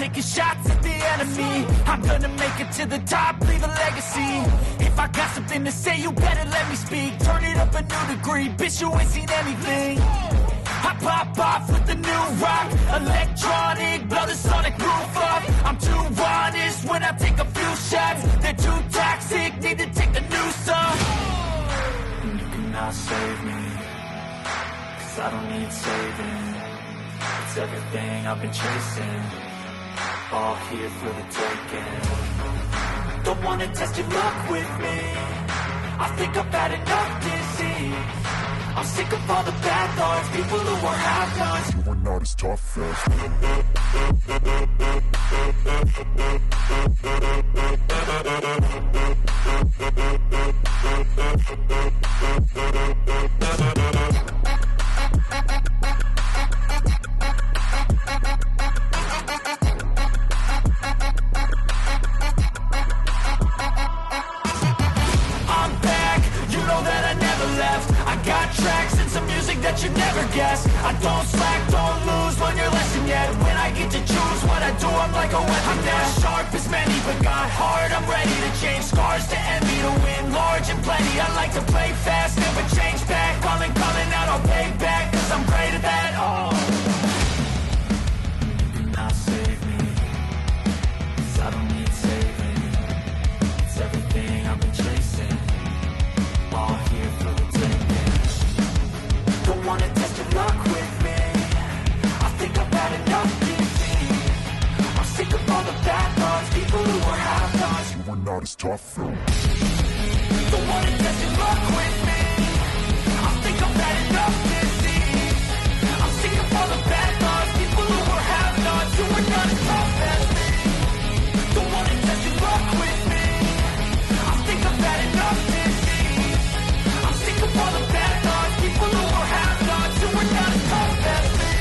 taking shots at the enemy. I'm gonna make it to the top, leave a legacy. If I got something to say, you better let me speak. Turn it up a new degree, bitch, you ain't seen anything. I pop off with the new rock, electronic, blow the sonic roof up. I'm too honest when I take a few shots. They're too toxic, need to take the noose off. And you cannot save me, 'cause I don't need saving. It's everything I've been chasing, all here for the taking. Don't wanna test your luck with me, I think I've had enough disease. I'm sick of all the bad thoughts, people who are half-nots. You are not as tough as that you never guess. I don't slack, don't lose, learn your lesson yet. When I get to choose what I do, I'm like a weapon. I'm not sharp as many, but got hard. I'm ready to change scars to envy, to win large and plenty. I like to play fast, never change back. Calling out, I'll pay back, 'cause I'm great at that. Oh, you cannot save me, 'cause I don't need saving. It's everything I've been chasing, all here for the taking. Don't wanna test your luck with me, I think I've had enough disease. I'm sick of all the bad thoughts, people who are half-nots. You are not as tough though. Don't wanna test your luck with me, I think I've had enough disease. I'm sick of all the bad thoughts, people who are half-nots. You are not as tough as me. Don't wanna test your luck with me, I think I've had enough disease. I'm sick of all the bad thoughts, people who are half-nots. You are not as tough as me.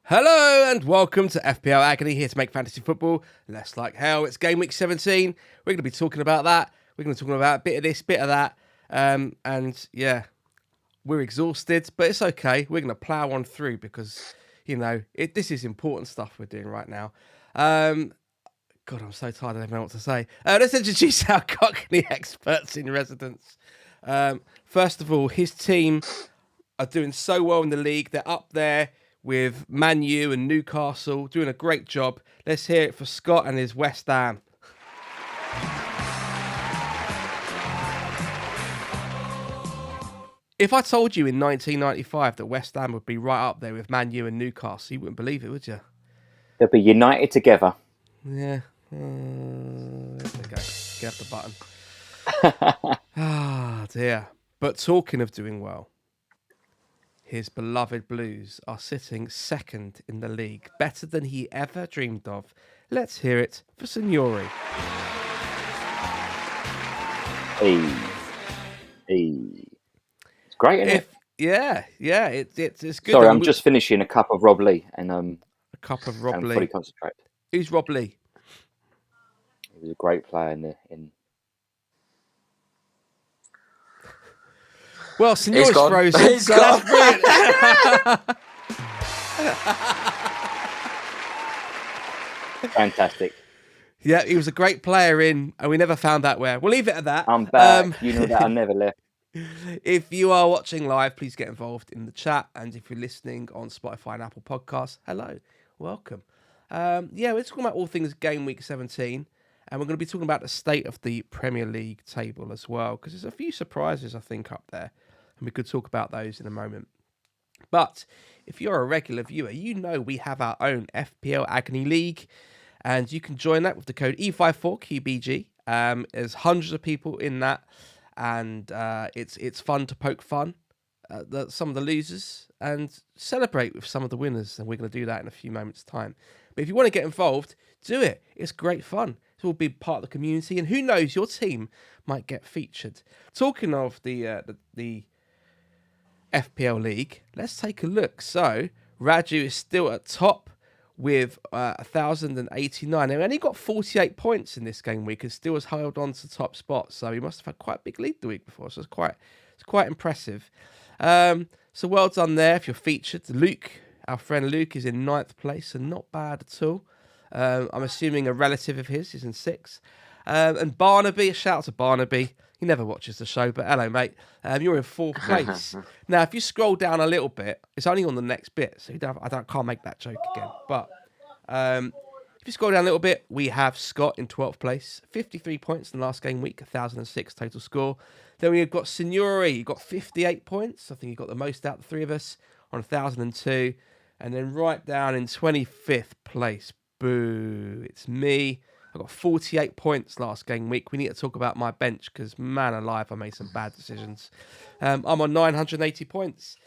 Hello and welcome to FPL Agony, here to make fantasy football less like hell. It's Gameweek 17. We're going to be talking about that. We're going to talk about a bit of this, bit of that. And yeah, we're exhausted, but it's okay. We're going to plow on through because, you know, this is important stuff we're doing right now. God, I'm so tired, I don't know what to say. Let's introduce our Cockney experts in residence. First of all, his team are doing so well in the league. They're up there with Man U and Newcastle, doing a great job. Let's hear it for Scott and his West Ham. If I told you in 1995 that West Ham would be right up there with Man U and Newcastle, you wouldn't believe it, would you? They'll be united together. Yeah. There we go. Get the button. Ah, dear. But talking of doing well, his beloved Blues are sitting second in the league, better than he ever dreamed of. Let's hear it for Signore. Hey. It's great, isn't it? Yeah, it's good. Sorry, I'm just finishing a cup of Rob Lee and a cup of Rob and Lee. fully concentrate. Who's Rob Lee? He was a great player in Well, Signore's frozen. He's so gone. that's brilliant. fantastic. Yeah, he was a great player and we never found out where. We'll leave it at that. I'm back. You know that I never left. If you are watching live, please get involved in the chat. And if you're listening on Spotify and Apple Podcasts, hello, welcome. We're talking about all things Game Week 17. And we're going to be talking about the state of the Premier League table as well, because there's a few surprises, I think, up there. And we could talk about those in a moment. But if you're a regular viewer, you know we have our own FPL Agony League. And you can join that with the code E54QBG. There's hundreds of people in that. And it's fun to poke fun. some of the losers and celebrate with some of the winners. And we're going to do that in a few moments' time. But if you want to get involved, do it. It's great fun. It's all be part of the community. And who knows, your team might get featured. Talking of the FPL League, let's take a look. So Raju is still at top with 1,089. He only got 48 points in this game week and still has held on to top spot. So he must have had quite a big lead the week before. So it's quite impressive. So well done there if you're featured. Luke, our friend Luke, is in 9th place and not bad at all. I'm assuming a relative of his is in 6th. And Barnaby, a shout out to Barnaby. He never watches the show, but hello, mate. You're in 4th place. Now, if you scroll down a little bit, it's only on the next bit, so can't make that joke again. But if you scroll down a little bit, we have Scott in 12th place, 53 points in the last game week, 1,006 total score. Then we've got Signore, he got 58 points. I think he got the most out of the three of us on 1,002. And then right down in 25th place, boo, it's me. I got 48 points last game week. We need to talk about my bench because, man alive, I made some bad decisions. I'm on 980 points.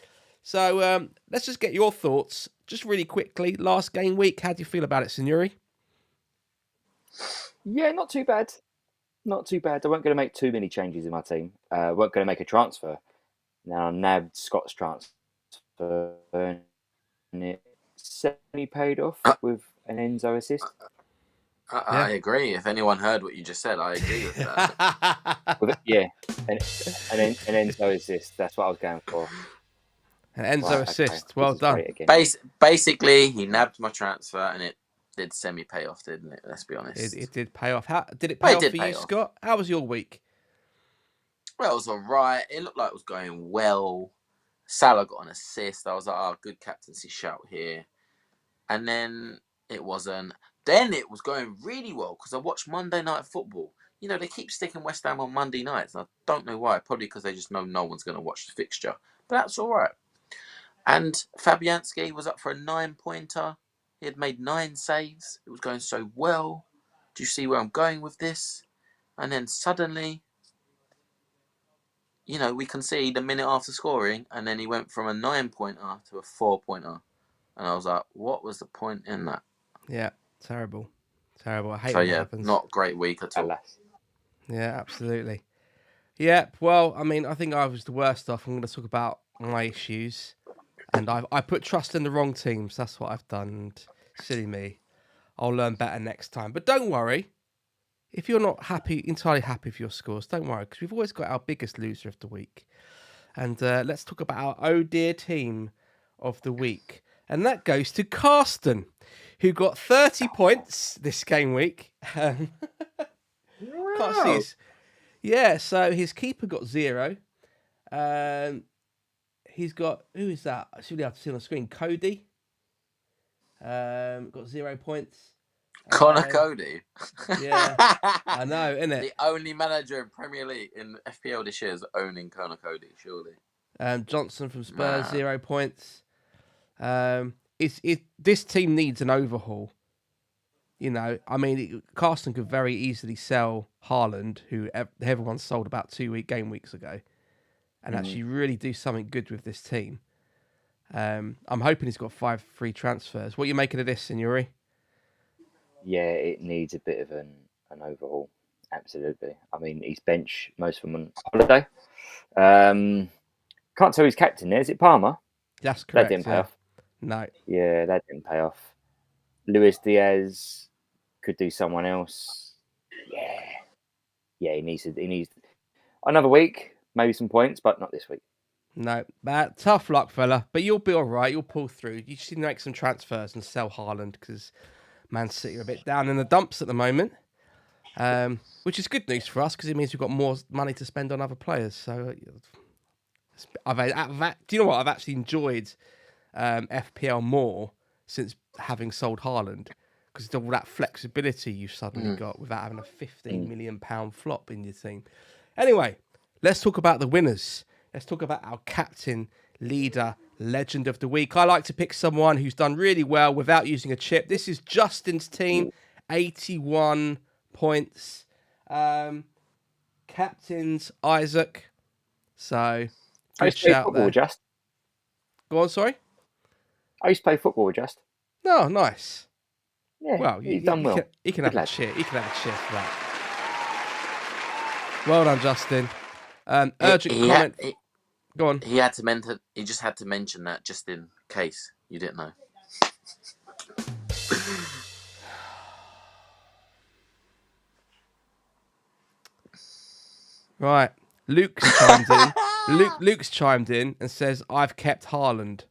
So let's just get your thoughts, just really quickly. Last game week, how do you feel about it, Signore? Yeah, not too bad. Not too bad. I weren't going to make too many changes in my team. Weren't going to make a transfer. Now I nabbed Scott's transfer and it semi paid off with an Enzo assist. I agree. If anyone heard what you just said, I agree with that. Yeah, and Enzo assist. That's what I was going for. An Enzo assist. Okay. Well done. Basically, he nabbed my transfer and it did semi-pay off, didn't it? Let's be honest. It did pay off. How did it pay off for you, Scott? How was your week? Well, it was all right. It looked like it was going well. Salah got an assist. I was like, oh, good captaincy shout here. And then it wasn't. Then it was going really well because I watched Monday Night Football. You know, they keep sticking West Ham on Monday nights. And I don't know why. Probably because they just know no one's going to watch the fixture. But that's all right. And Fabianski was up for a 9-pointer. He had made 9 saves. It was going so well. Do you see where I'm going with this? And then suddenly, you know, we concede a minute after scoring. And then he went from a 9-pointer to a 4-pointer. And I was like, what was the point in that? Yeah. Terrible. I hate when it happens. Not a great week at all. Yeah, absolutely. Yeah, well, I mean, I think I was the worst off. I'm going to talk about my issues. And I put trust in the wrong teams. That's what I've done. And silly me. I'll learn better next time. But don't worry. If you're not entirely happy with your scores, don't worry. Because we've always got our biggest loser of the week. And let's talk about our oh dear team of the week. And that goes to Carsten, who got 30 points this game week. Wow. Yeah, so his keeper got 0. He's got, who is that? I should have to see on the screen. Cody. Got 0 points. Connor Cody. Yeah, I know, isn't it? The only manager in Premier League in FPL this year is owning Connor Cody, surely. Johnson from Spurs, 0 points. This team needs an overhaul. You know, I mean, Carsten could very easily sell Haaland, who everyone sold about 2 game weeks ago, and actually really do something good with this team. I'm hoping he's got 5 free transfers. What are you making of this, Signore? Yeah, it needs a bit of an overhaul. Absolutely. I mean, he's bench most of them on holiday. Can't tell who's captain there. Is it Palmer? That's correct. That didn't pay off. No. Yeah, that didn't pay off. Luis Diaz could do someone else. Yeah, he needs another week, maybe some points, but not this week. No, bad. Tough luck, fella. But you'll be all right. You'll pull through. You just need to make some transfers and sell Haaland because Man City are a bit down in the dumps at the moment, which is good news for us because it means we've got more money to spend on other players. So, do you know what? I've actually enjoyed FPL more since having sold Haaland because of all that flexibility you've suddenly got without having a £15 million flop in your team. Anyway, let's talk about the winners. Let's talk about our captain, leader, legend of the week. I like to pick someone who's done really well without using a chip. This is Justin's team, 81 points. Captain's Isaac. So I Good used to play shout football there. with Just. Go on, sorry. I used to play football with Just. No, nice. Yeah, Well, he's done well. He can Good have a lad. cheer. He can have a cheer for that. Well done, Justin. Urgent comment. Go on. He had to mention. He just had to mention that just in case you didn't know. Right. Luke's chimed in. Luke's chimed in and says, "I've kept Haaland."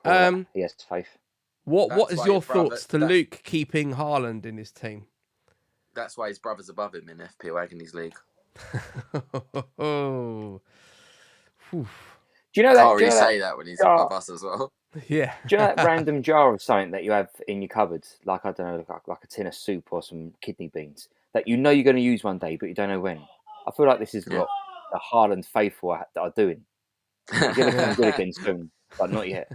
He has faith. What That's is why your his brother- thoughts to Luke keeping Haaland in his team? That's why his brother's above him in FPL Agony's league. Oh. Do you know that? Can't really say that when he's above us as well. Yeah. Do you know that random jar of something that you have in your cupboard, like I don't know, like a tin of soup or some kidney beans that you know you're going to use one day, but you don't know when? I feel like this is what the Haaland faithful are doing. He's going to come good again soon, but not yet.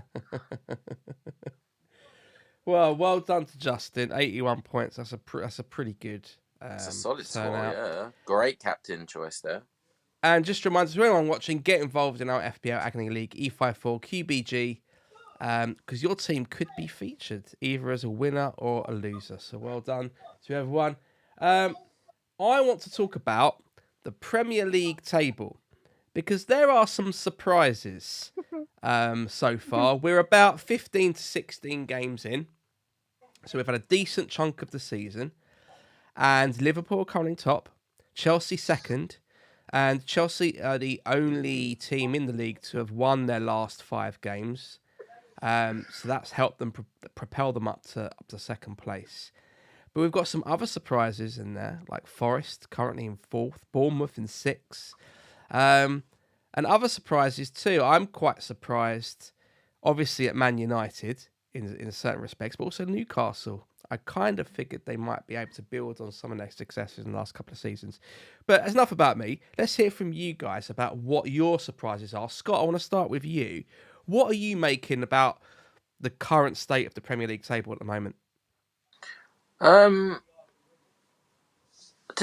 Well done to Justin. 81 points. That's a pretty good. It's a solid turnout. score, yeah. Great captain choice there. And just a reminder to anyone watching, get involved in our FPL Agony League E54 QBG, because your team could be featured either as a winner or a loser. So well done to everyone. I want to talk about the Premier League table because there are some surprises so far. We're about 15 to 16 games in. So we've had a decent chunk of the season. And Liverpool are currently top, Chelsea second, and Chelsea are the only team in the league to have won their last 5 games. So that's helped them propel them up to second place. But we've got some other surprises in there, like Forest currently in 4th, Bournemouth in 6th, and other surprises too. I'm quite surprised, obviously, at Man United in certain respects, but also Newcastle. I kind of figured they might be able to build on some of their successes in the last couple of seasons. But that's enough about me. Let's hear from you guys about what your surprises are. Scott, I want to start with you. What are you making about the current state of the Premier League table at the moment? To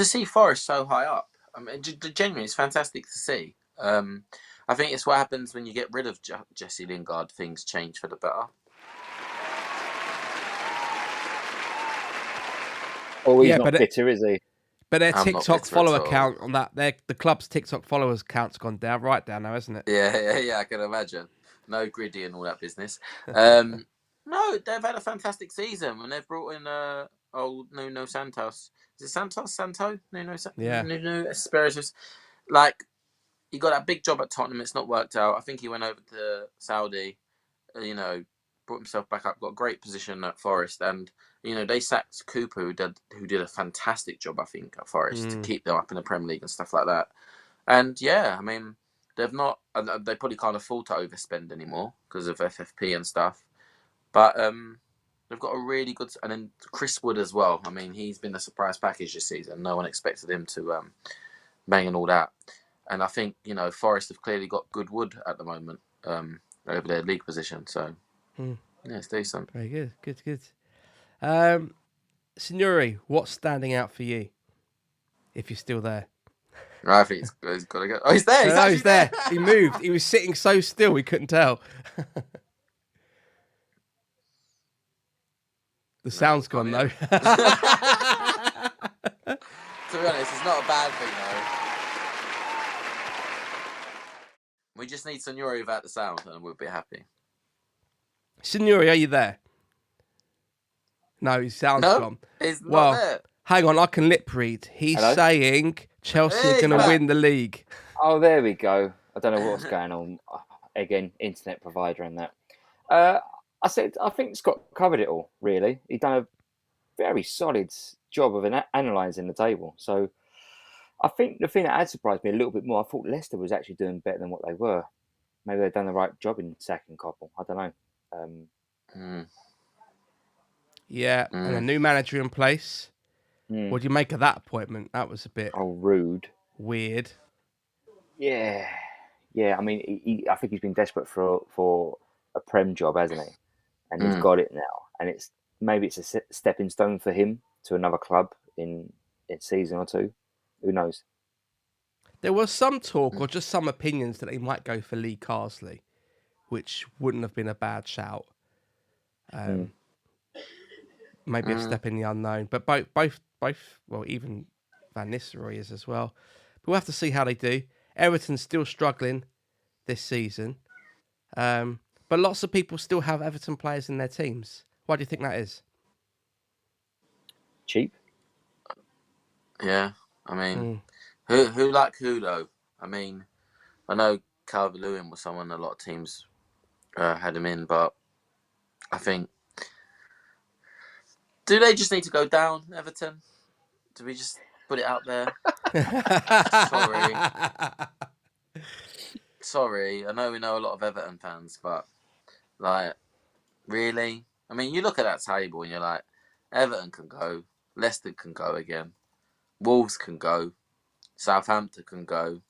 see Forest so high up, I mean, genuinely, it's fantastic to see. I think it's what happens when you get rid of Jesse Lingard. Things change for the better. Oh, he's not bitter, is he? But their I'm not TikTok bitter follower at all. count on that, the club's TikTok followers count's gone down now, hasn't it? Yeah, I can imagine. No gritty and all that business. No, they've had a fantastic season when they've brought in Nuno Santos. Is it Santos? Santo? Nuno Espirito. Like, he got that big job at Tottenham. It's not worked out. I think he went over to Saudi, brought himself back up, got a great position at Forest. And, they sacked Cooper, who did a fantastic job, I think, at Forest to keep them up in the Premier League and stuff like that. And, yeah, I mean, they probably can't afford to overspend anymore because of FFP and stuff. But they've got a really good... And then Chris Wood as well. I mean, he's been a surprise package this season. No one expected him to bang and all that. And I think, Forest have clearly got good wood at the moment over their league position. So, yeah, it's decent. Very good. Good. Signore, what's standing out for you? If you're still there. I think he's got to go. Oh, he's there. He's there. He moved. He was sitting so still we couldn't tell. The sound's gone, though. To be honest, it's not a bad thing, though. We just need Signore without the sound and we'll be happy. Signore, are you there? No, his sound's gone. He's not there. Hang on, I can lip read. He's saying Chelsea are going to win the league. Oh, there we go. I don't know what's going on. Again, internet provider and that. I think Scott covered it all, really. He's done a very solid job of analysing the table. So I think the thing that had surprised me a little bit more, I thought Leicester was actually doing better than what they were. Maybe they've done the right job in sacking Koppel. I don't know. Yeah, and a new manager in place. What do you make of that appointment? That was a bit rude, weird. Yeah. I mean, I think he's been desperate for a Prem job, hasn't he? And he's got it now. And maybe it's a stepping stone for him to another club in a season or two. Who knows? There was some talk or just some opinions that they might go for Lee Carsley, which wouldn't have been a bad shout. Maybe a step in the unknown, but both, well, even Van Nistelrooy is as well. But we'll have to see how they do. Everton's still struggling this season, but lots of people still have Everton players in their teams. Why do you think that is? Cheap. Yeah, I mean, who like who though? I mean, I know Calvert-Lewin was someone a lot of teams had him in, but I think, do they just need to go down, Everton? Do we just put it out there? Sorry. I know we know a lot of Everton fans, but like, really? I mean, you look at that table and you're like, Everton can go, Leicester can go again, Wolves can go, Southampton can go.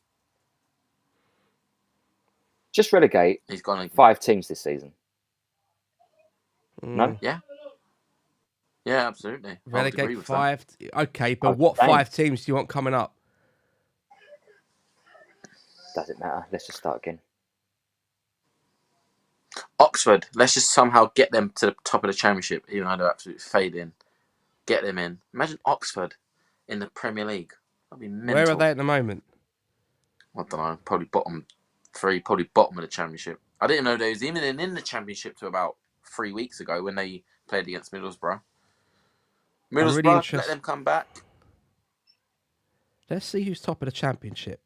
Just relegate. He's gone again. 5 teams this season. No? Yeah. Yeah, absolutely. Relegate 5. Okay, but Oh, what dang. 5 teams do you want coming up? Doesn't matter. Let's just start again. Oxford, let's just somehow get them to the top of the Championship, even though they're absolutely fading. Get them in. Imagine Oxford in the Premier League. That'd be mental. Where are they at the moment? I don't know. Probably bottom 3, probably bottom of the Championship. I didn't know they was even in the Championship to about 3 weeks ago when they played against Middlesbrough. Middlesbrough, let them come back. Let's see who's top of the Championship.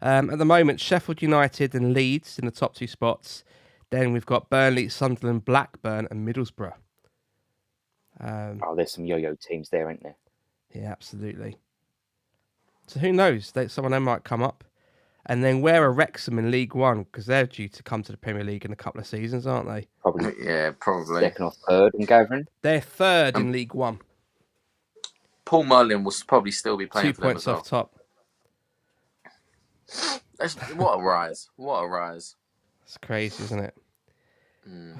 At the moment, Sheffield United and Leeds in the top 2 spots. Then we've got Burnley, Sunderland, Blackburn, and Middlesbrough. There's some yo-yo teams there, ain't there? Yeah, absolutely. So who knows? Some of them might come up. And then where are Wrexham in League One? Because they're due to come to the Premier League in a couple of seasons, aren't they? Probably. Yeah, probably. Second or third in gathering. They're third in League One. Paul Mullin will probably still be playing 2 for them points as well. off top. What a rise. What a rise. It's crazy, isn't it?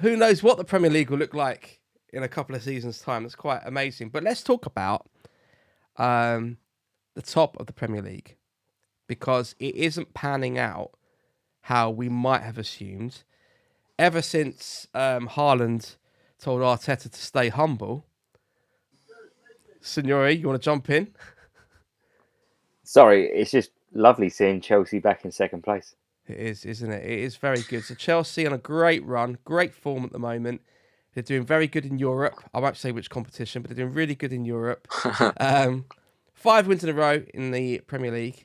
Who knows what the Premier League will look like in a couple of seasons' time. It's quite amazing. But let's talk about the top of the Premier League, because it isn't panning out how we might have assumed. Ever since Haaland told Arteta to stay humble. Signore, you want to jump in? Sorry, it's just lovely seeing Chelsea back in second place. It is, isn't it? It is very good. So Chelsea on a great run, great form at the moment. They're doing very good in Europe. I won't say which competition, but they're doing really good in Europe. 5 wins in a row in the Premier League.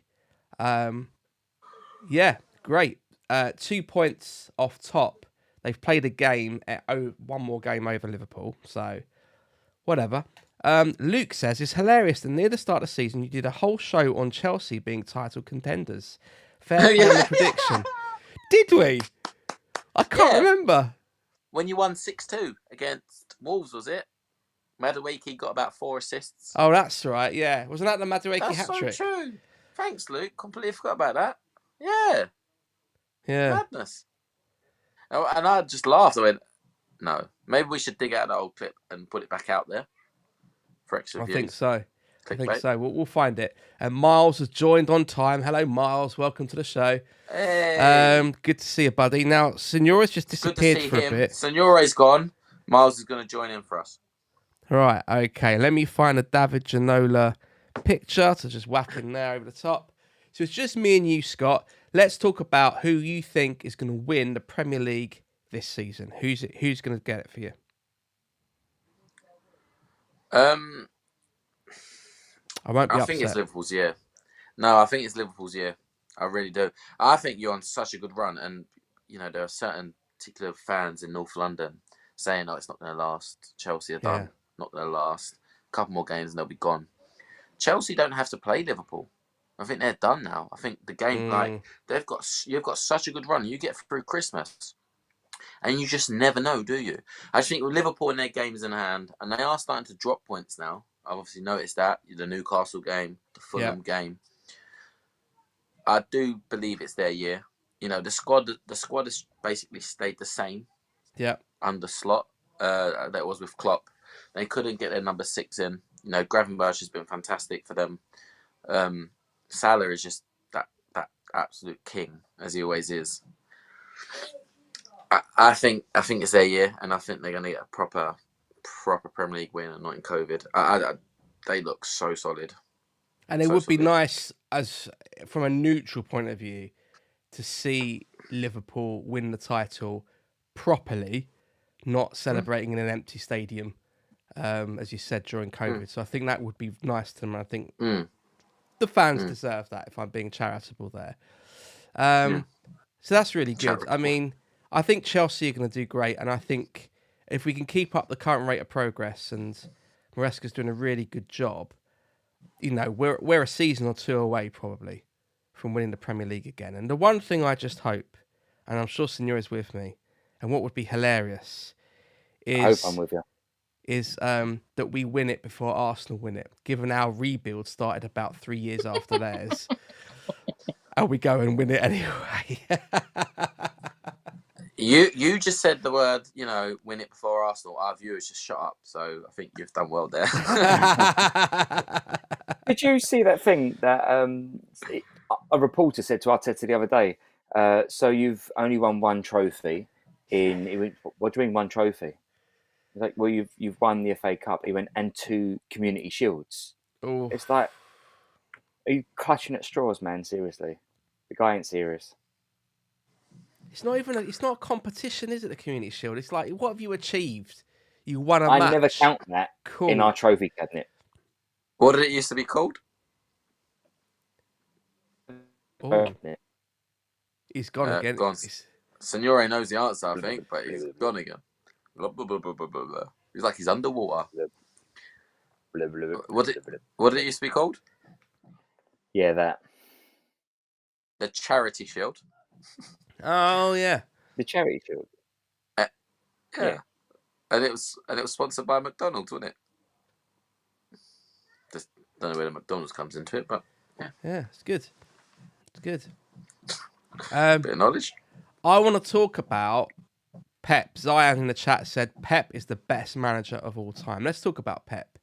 Yeah, great. 2 points off top. They've played a game, one more game over Liverpool. So, whatever. Luke says, it's hilarious that near the start of the season, you did a whole show on Chelsea being title contenders. Fair play on the prediction. Did we? I can't remember. When you won 6-2 against Wolves, was it? Madueke got about 4 assists. Oh, that's right, yeah. Wasn't that the Madueke hat-trick? That's so true. Thanks, Luke. Completely forgot about that. Yeah. Yeah. Madness. Oh, and I just laughed. I went, no. Maybe we should dig out that old clip and put it back out there for extra views. I think so. I think Clickbait. so. We'll find it. And Miles has joined on time. Hello, Miles. Welcome to the show. Hey. Good to see you, buddy. Now, Signore's just disappeared Good to see for a him. bit. Signore's gone. Miles is going to join in for us. Right, okay. Let me find a David Ginola picture to just whack in there over the top. So it's just me and you, Scott. Let's talk about who you think is going to win the Premier League this season. Who's going to get it for you? I won't be upset. I think it's Liverpool's year. No, I think it's Liverpool's year. I really do. I think you're on such a good run, and you know there are certain particular fans in North London saying, "Oh, it's not going to last. Chelsea are done. Not going to last. A couple more games and they'll be gone." Chelsea don't have to play Liverpool. I think they're done now. I think the game, you've got such a good run. You get through Christmas, and you just never know, do you? I just think with Liverpool in their games in hand, and they are starting to drop points now. I've obviously noticed that. The Newcastle game, the Fulham game. I do believe it's their year. You know, the squad has basically stayed the same. Yeah. Under Slot, that was with Klopp. They couldn't get their number 6 in. You know, Gravenberch has been fantastic for them. Salah is just that absolute king, as he always is. I think it's their year, and I think they're going to get a proper Premier League win and not in COVID. They look so solid. And it would be nice, as from a neutral point of view, to see Liverpool win the title properly, not celebrating in an empty stadium, as you said, during COVID. So I think that would be nice to them. I think the fans deserve that, if I'm being charitable there. So that's really good. Charitable. I mean, I think Chelsea are going to do great, and I think if we can keep up the current rate of progress, and Maresca's doing a really good job, you know, we're a season or two away probably from winning the Premier League again. And the one thing I just hope, and I'm sure Signore is with me, and what would be hilarious I hope I'm with you. is that we win it before Arsenal win it, given our rebuild started about 3 years after theirs. And we go and win it anyway. You just said the word, you know, win it before Arsenal. Our viewers just shut up. So I think you've done well there. Did you see that thing that a reporter said to Arteta the other day? So you've only won one trophy. He went, what do you mean one trophy? He's like, well, you've won the FA Cup. He went, and 2 Community Shields. Ooh. It's like, are you clutching at straws, man? Seriously, the guy ain't serious. It's not even. It's not a competition, is it? The Community Shield. It's like, what have you achieved? You won a I match. never count that in our trophy cabinet. What did it used to be called? Oh, he's gone again. Gone. Signore knows the answer, I think, but he's gone again. Blah, blah, blah, blah, blah, blah. He's like he's underwater. What did it used to be called? Yeah, that. The Charity Shield. Oh yeah, The Charity Shield. Yeah. And it was sponsored by McDonald's, wasn't it? Just don't know where the McDonald's comes into it, but yeah, it's good. It's good. Bit of knowledge. I want to talk about Pep. Zion in the chat said Pep is the best manager of all time. Let's talk about Pep.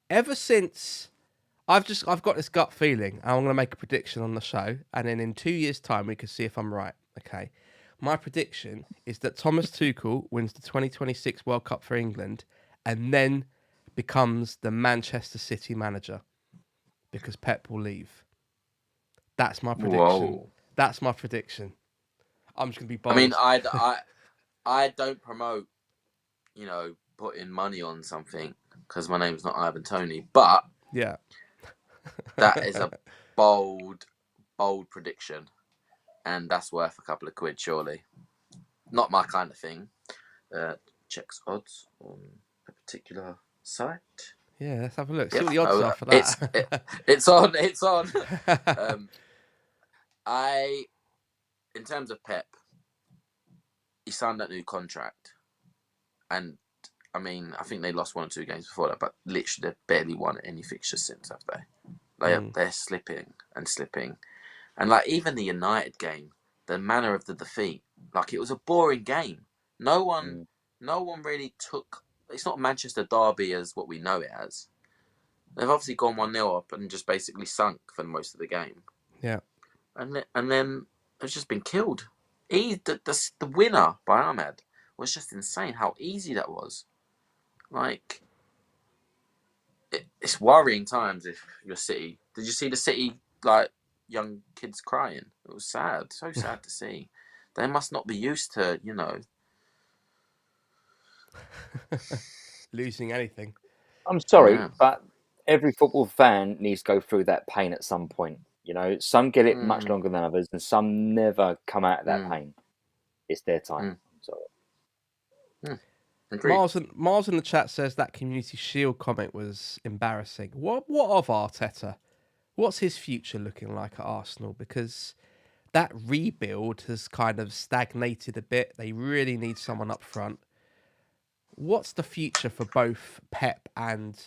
Ever since I've got this gut feeling, and I'm going to make a prediction on the show, and then in 2 years' time we can see if I'm right. Okay, my prediction is that Thomas Tuchel wins the 2026 World Cup for England, and then becomes the Manchester City manager because Pep will leave. That's my prediction. Whoa. That's my prediction. I'm just going to be bold. I mean, I don't promote, you know, putting money on something because my name's not Ivan Toney, but yeah, that is a bold prediction, and that's worth a couple of quid, surely. Not my kind of thing. Checks odds on a particular site. Yeah, let's have a look. See Yep. what the odds are for that. It's on. It's on. In terms of Pep, he signed that new contract, and I mean, I think they lost 1 or 2 games before that, but literally they've barely won any fixtures since, have they? They're slipping, and like even the United game, the manner of the defeat, like it was a boring game. No one really took. It's not Manchester derby as what we know it as. They've obviously gone 1-0 up and just basically sunk for most of the game. Yeah, and then it's just been killed. The winner by Ahmed was just insane. How easy that was. Like, it's worrying times if you're City. Did you see the City like young kids crying? It was sad, so sad to see. They must not be used to, you know, losing anything. I'm sorry, but every football fan needs to go through that pain at some point. You know, some get it much longer than others, and some never come out of that pain. It's their time. Sorry. Miles in the chat says that Community Shield comment was embarrassing. What of Arteta? What's his future looking like at Arsenal? Because that rebuild has kind of stagnated a bit. They really need someone up front. What's the future for both Pep and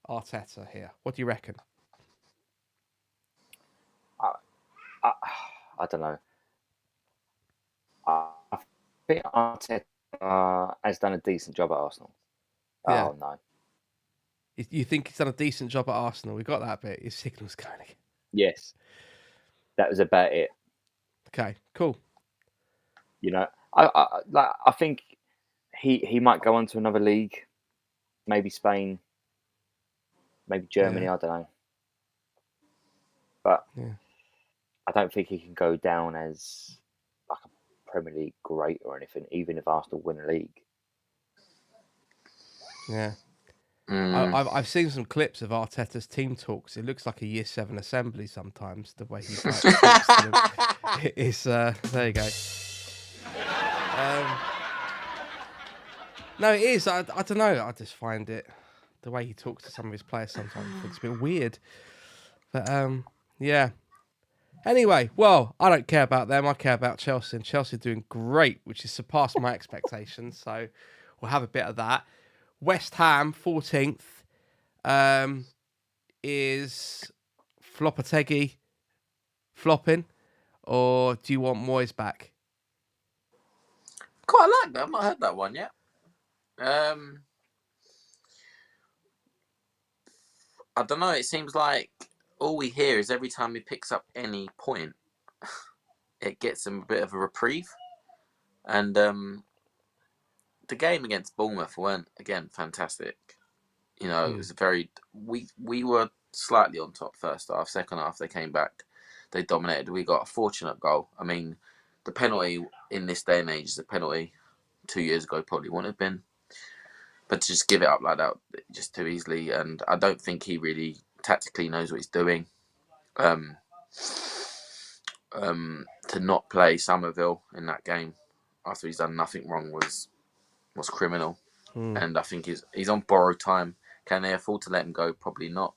Arteta here? What do you reckon? I don't know. I think Arteta has done a decent job at Arsenal. Yeah. Oh, no. You think he's done a decent job at Arsenal? We got that bit. His signal's going again. Yes. That was about it. Okay, cool. You know, I think he might go on to another league, maybe Spain, maybe Germany. Yeah. I don't know, but Yeah. I don't think he can go down as like a Premier League great or anything, even if Arsenal win a league. Yeah. Mm. I've seen some clips of Arteta's team talks. It looks like a Year 7 assembly sometimes, the way he like, talks to them. It's, there you go. No, it is. I don't know. I just find it, the way he talks to some of his players sometimes, I think it's a bit weird. But, yeah. Anyway, well, I don't care about them. I care about Chelsea, and Chelsea are doing great, which has surpassed my expectations. So we'll have a bit of that. West Ham, 14th, is Floppategi flopping, or do you want Moyes back? Quite like that. I've not heard that one yet. I don't know. It seems like all we hear is every time he picks up any point, it gets him a bit of a reprieve. And the game against Bournemouth weren't, again, fantastic. You know, it was very... We were slightly on top first half. Second half, they came back. They dominated. We got a fortunate goal. I mean, the penalty in this day and age is a penalty 2 years ago probably wouldn't have been. But to just give it up like that, just too easily. And I don't think he really tactically knows what he's doing. To not play Somerville in that game after he's done nothing wrong was criminal. And I think he's on borrowed time. Can they afford to let him go? Probably not.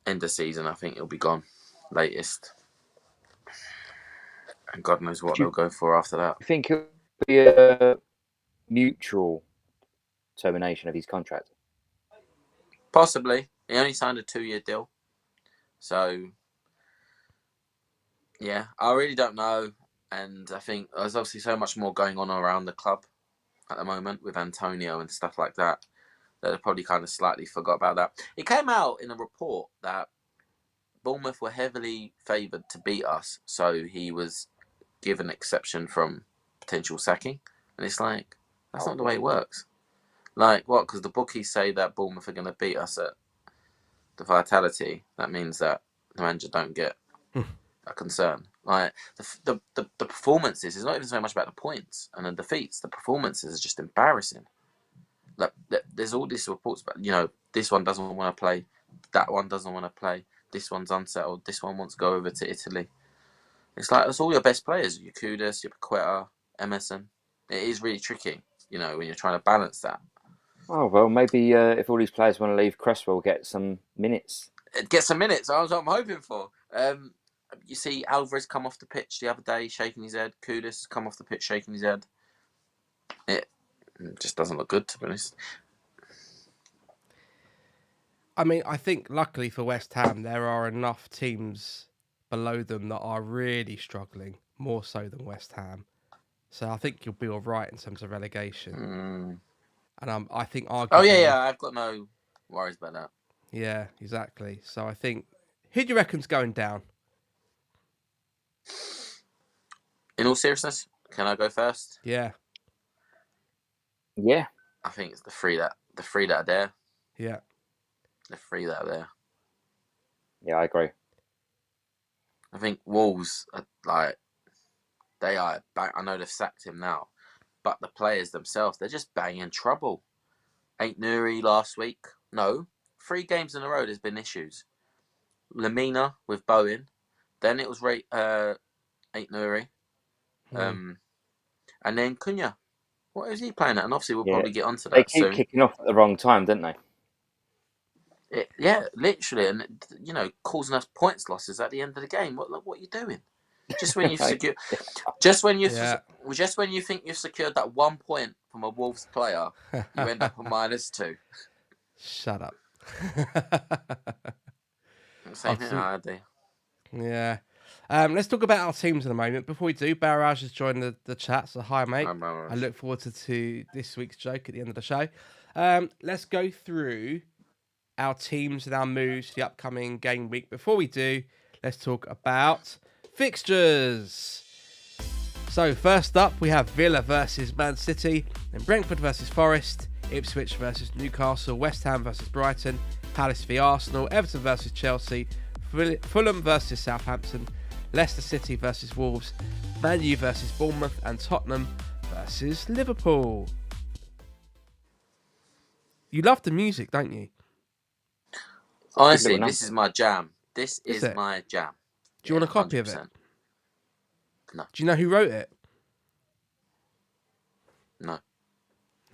End of season, I think he'll be gone. Latest. And God knows what they'll go for after that. I think it'll be a mutual termination of his contract. Possibly. He only signed a 2-year deal. So, yeah, I really don't know. And I think there's obviously so much more going on around the club at the moment with Antonio and stuff like that they probably kind of slightly forgot about that. It came out in a report that Bournemouth were heavily favoured to beat us, so he was given exception from potential sacking. And it's like, that's not the way it works. Like, what? Because the bookies say that Bournemouth are going to beat us at the Vitality. That means that the manager don't get a concern. Like, the performances is not even so much about the points and the defeats. The performances is just embarrassing. Like, there's all these reports about, you know, this one doesn't want to play, that one doesn't want to play, this one's unsettled, this one wants to go over to Italy. It's like, that's all your best players, your Kudus, your Paqueta, Emerson. It is really tricky, you know, when you're trying to balance that. Oh, well, maybe if all these players want to leave, Cresswell will get some minutes. Get some minutes, that's what I'm hoping for. You see Alvarez come off the pitch the other day, shaking his head. Kudus has come off the pitch, shaking his head. It just doesn't look good, to be honest. I mean, I think luckily for West Ham, there are enough teams below them that are really struggling, more so than West Ham. So I think you'll be all right in terms of relegation. And I think arguably... Oh, yeah, I've got no worries about that. Yeah, exactly. So I think... Who do you reckon's going down? In all seriousness, can I go first? Yeah. Yeah. I think it's the three that are there. Yeah. The three that are there. Yeah, I agree. I think Wolves are like, they are, I know they've sacked him now, but the players themselves, they're just banging trouble. Ain't Nuri last week? No. 3 games in a row, there's been issues. Lamina with Bowen. Then it was Ain't Nuri. And then Cunha. What is he playing at? And obviously we'll probably get onto that They keep soon. kicking off at the wrong time, don't they? Yeah, literally, and you know, causing us points losses at the end of the game. What are you doing? Just when you've secured, just when you think you've secured that 1 point from a Wolves player, you end up with -2. Shut up. Same thing I do. Yeah. Let's talk about our teams in a moment. Before we do, Barrage has joined the chat, so hi, mate. Hi, Barrage. I look forward to this week's joke at the end of the show. Let's go through our teams and our moves for the upcoming game week. Before we do, let's talk about fixtures. So first up, we have Villa versus Man City, then Brentford versus Forest, Ipswich versus Newcastle, West Ham versus Brighton, Palace v Arsenal, Everton versus Chelsea, Fulham versus Southampton, Leicester City versus Wolves, Man U versus Bournemouth, and Tottenham versus Liverpool. You love the music, don't you? Honestly, Good little this is my jam. This Is is it? my jam. Do you want a copy of it? 100%. No. Do you know who wrote it? No. I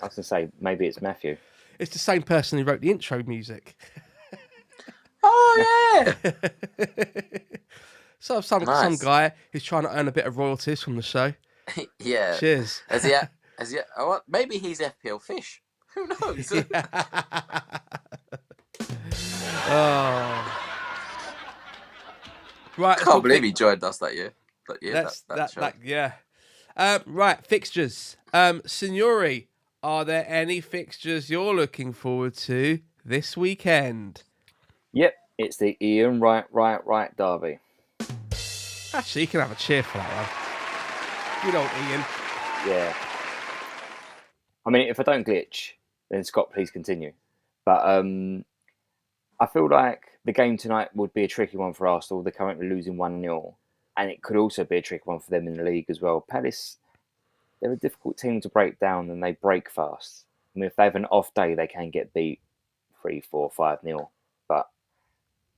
was going to say, maybe it's Matthew. It's the same person who wrote the intro music. Oh, yeah. So some Nice. guy who's trying to earn a bit of royalties from the show. Yeah. Cheers. Has he? Oh, maybe he's FPL Fish. Who knows? Oh. Right. I can't believe he joined us that year. But yeah, that show. Yeah. Right, fixtures. Signore, are there any fixtures you're looking forward to this weekend? Yep, it's the Ian Right derby. Actually, you can have a cheer for that one. Good old Ian. Yeah. I mean, if I don't glitch, then Scott, please continue. But I feel like the game tonight would be a tricky one for Arsenal. They're currently losing 1-0. And it could also be a tricky one for them in the league as well. Palace, they're a difficult team to break down and they break fast. I mean, if they have an off day, they can get beat 3, 4, 5-0. But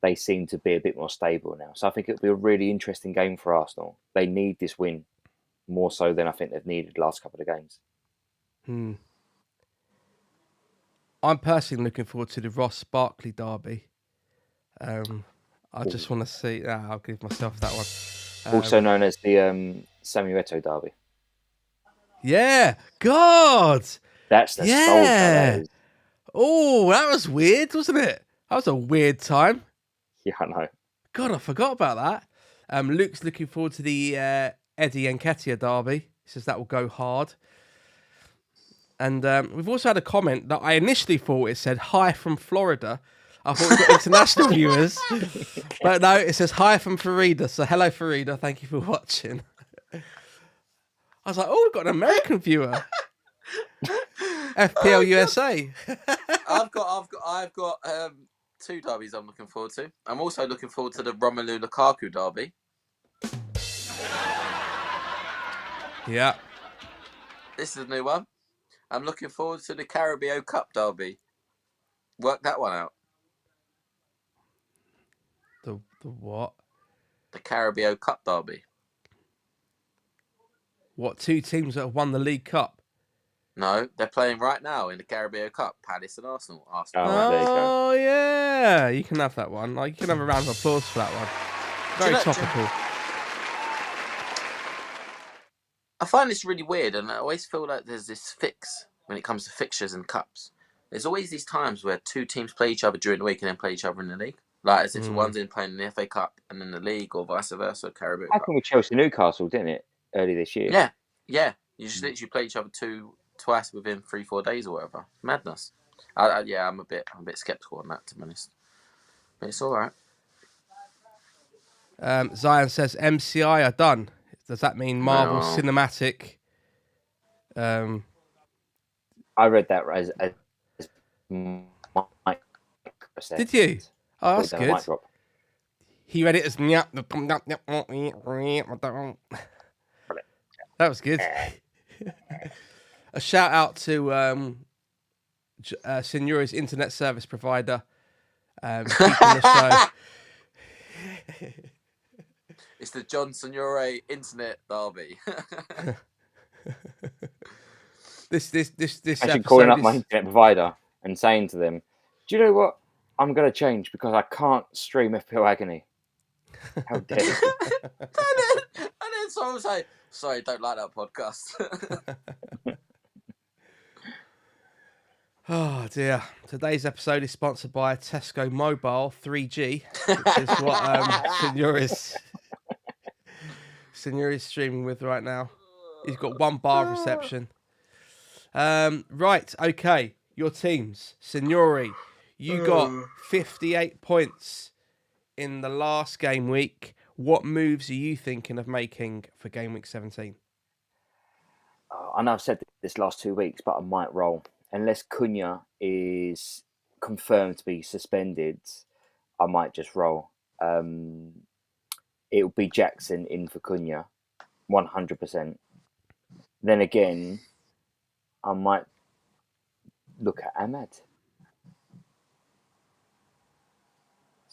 they seem to be a bit more stable now. So I think it'll be a really interesting game for Arsenal. They need this win more so than I think they've needed the last couple of games. I'm personally looking forward to the Ross Barkley derby. I just want to see. I'll give myself that one. Also known as the Samuel Eto'o derby. Yeah, God. That's the soul. Yeah. That is. Oh, that was weird, wasn't it? That was a weird time. Yeah, I know. God, I forgot about that. Luke's looking forward to the Eddie Nketiah derby. He says that will go hard. And we've also had a comment that I initially thought it said hi from Florida. I thought we got international viewers. But no, it says hi from Farida. So hello, Farida. Thank you for watching. I was like, oh, we've got an American viewer. FPL USA. I've got two derbies I'm looking forward to. I'm also looking forward to the Romelu Lukaku derby. Yeah. This is a new one. I'm looking forward to the Carabao Cup derby. Work that one out. The what? The Carabao Cup derby. What, two teams that have won the League Cup? No, they're playing right now in the Carabao Cup. Palace and Arsenal. Oh, right, there you go. Oh, yeah. You can have that one. Like, you can have a round of applause for that one. Very topical. I find this really weird, and I always feel like there's this fix when it comes to fixtures and cups. There's always these times where two teams play each other during the week and then play each other in the league. Like as if one's in playing in the FA Cup and then the league, or vice versa, Carabao Cup. Happened with Chelsea Newcastle, didn't it, early this year? Yeah. You just literally play each other twice within 3-4 days or whatever. Madness. I'm a bit skeptical on that, to be honest. But it's all right. Zion says MCI are done. Does that mean Marvel Cinematic? I read that as Did you? Oh, that's good. He read it as that was good. A shout out to Signore's internet service provider. Keeping the show. It's the John Signore internet derby. This Actually, calling up my internet provider and saying to them, "Do you know what? I'm going to change because I can't stream FPL Agony." How dare you? and then someone will say, "Sorry, don't like that podcast." Oh dear. Today's episode is sponsored by Tesco Mobile 3G, which is what Signore is streaming with right now. He's got one bar of reception. Right, okay. Your teams. Signore, you got 58 points in the last game week, What moves are you thinking of making for Game Week 17? I know I've said this last 2 weeks, but I might roll. Unless Cunha is confirmed to be suspended, I might just roll. It'll be Jackson in for Cunha, 100%. Then again, I might look at Ahmad.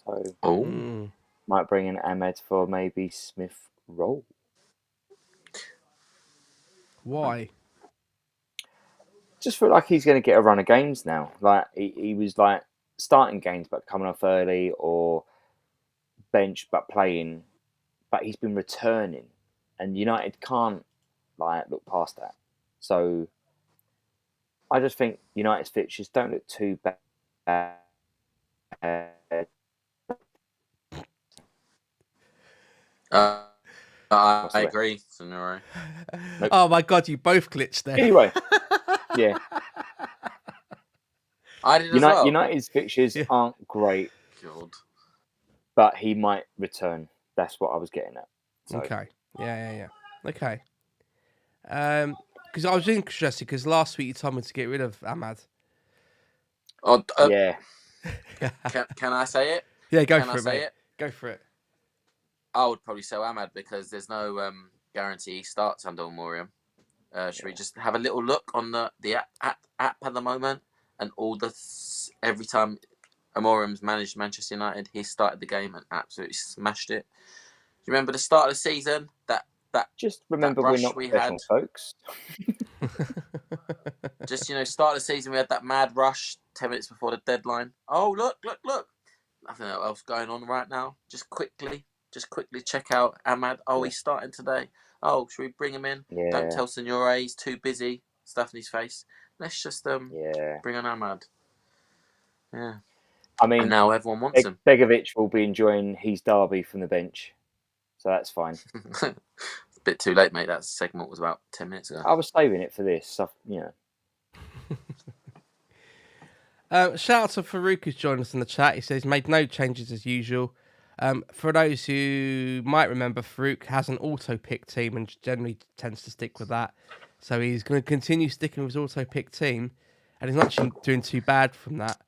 So, might bring in Ahmad for maybe Smith Rowe. Why? Just feel like he's going to get a run of games now. Like he was like starting games but coming off early, or bench but playing, but he's been returning, and United can't like look past that. So I just think United's fixtures don't look too bad. I agree, Signore. Nope. Oh my God, you both glitched there. Anyway, yeah. I did as well. United's fixtures aren't great, God. but he might return. That's what I was getting at. So. Okay. Yeah. Okay. Because I was interested because last week you told me to get rid of Ahmad. Oh, yeah. Can I say it? Yeah, go Can for I it, say mate. it? Go for it. I would probably sell Ahmad because there's no guarantee he starts under Morium. Should we just have a little look on the app at the moment, and every time Amorium's managed Manchester United, he started the game and absolutely smashed it. Do you remember the start of the season? That just remember that we're not we professional, had, folks. Just start of the season, we had that mad rush 10 minutes before the deadline. Oh look! Nothing else going on right now. Just quickly check out Ahmad. Oh, he's starting today. Oh, should we bring him in? Yeah. Don't tell Signore he's too busy stuffing his face. Let's just bring on Ahmad. Yeah. I mean, and now everyone wants him. Begovic will be enjoying his derby from the bench, so that's fine. It's a bit too late, mate. That segment was about 10 minutes ago. I was saving it for this, so, Shout out to Farouk who's joined us in the chat. He says made no changes as usual. For those who might remember, Farouk has an auto-pick team and generally tends to stick with that. So he's going to continue sticking with his auto-pick team, and he's not actually doing too bad from that.